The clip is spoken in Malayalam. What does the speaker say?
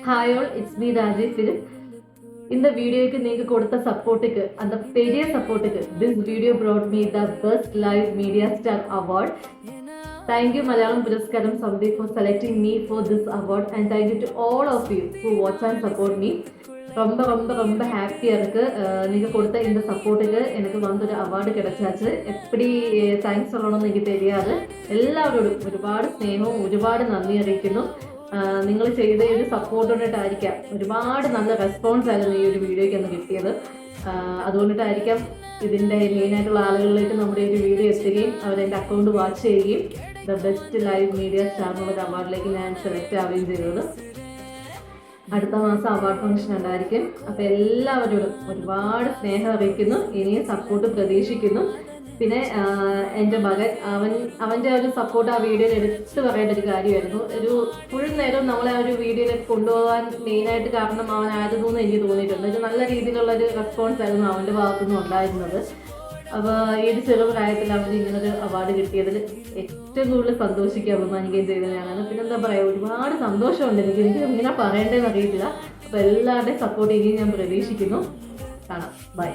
Hi all, it's me Rajesh Philip. In the video, you can support and the pedia support. This video brought me the Best Live Media Star Award. Thank you Malayalam Puraskaram Samdi for selecting me for this award, and thank you to all of you who watch and support me. ரொம்ப ஹாப்பியாக இருக்குது. நீங்கள் கொடுத்த இந்த சப்போர்ட்டுக்கு எனக்கு ஒரு அவார்டு கிடைச்சாச்சு. எப்படி தேங்க்ஸ் சொல்லணும்னு എനിക്ക് தெரியாது. എല്ലാവരോടും ഒരുപാട് സ്നേഹവും ഒരുപാട് നന്ദി അറിയിക്കുന്നു. നിങ്ങൾ ചെയ്ത ഒരു സപ്പോർട്ടോടായിട്ടായിരിക്കാം ഒരുപാട് നല്ല റെസ്പോൺസ് ആയിരുന്നു ഈ ഒരു വീഡിയോയ്ക്ക് അന്ന് കിട്ടിയത്. അതുകൊണ്ടിട്ടായിരിക്കാം ഇതിൻ്റെ മെയിനായിട്ടുള്ള ആളുകളിലേക്ക് നമ്മുടെ ഒരു വീഡിയോ എത്തുകയും അവരെൻ്റെ അക്കൗണ്ട് വാച്ച് ചെയ്യുകയും the best live media star എന്നുള്ള അവാർഡിലേക്ക് ഞാൻ സെലക്ട് ആവുകയും ചെയ്തത്. അടുത്ത മാസം അവാർഡ് ഫംഗ്ഷൻ ഉണ്ടായിരിക്കും. അപ്പോൾ എല്ലാവരോടും ഒരുപാട് സ്നേഹം അറിയിക്കുന്നു. ഇനിയും സപ്പോർട്ട് പ്രതീക്ഷിക്കുന്നു. പിന്നെ എൻ്റെ മകൻ അവൻ്റെ ഒരു സപ്പോർട്ട് ആ വീഡിയോയിൽ എടുത്ത് പറയേണ്ട ഒരു കാര്യമായിരുന്നു. ഒരു ഫുൾ നേരം നമ്മളെ ആ ഒരു വീഡിയോയിലേക്ക് കൊണ്ടുപോകാൻ മെയിനായിട്ട് കാരണം അവനായിരുന്നു എന്ന് എനിക്ക് തോന്നിയിട്ടുണ്ട്. ഒരു നല്ല രീതിയിലുള്ളൊരു റെസ്പോൺസ് ആയിരുന്നു അവൻ്റെ ഭാഗത്തുനിന്ന് ഉണ്ടായിരുന്നത്. അപ്പോൾ ഈ ഒരു ചെറുപ്രായത്തിൽ അവന് ഇങ്ങനൊരു അവാർഡ് കിട്ടിയതിൽ ഏറ്റവും കൂടുതൽ സന്തോഷിക്കുകയും അഭിമാനിക്കുകയും ചെയ്തതാണ്. പിന്നെ എന്താ പറയുക, ഒരുപാട് സന്തോഷമുണ്ട് എനിക്ക് ഇങ്ങനെ പറയേണ്ടതെന്ന് അറിയില്ല. അപ്പോൾ എല്ലാവരുടെയും സപ്പോർട്ട് ഇനിയും ഞാൻ പ്രതീക്ഷിക്കുന്നു. കാണാം. ബൈ.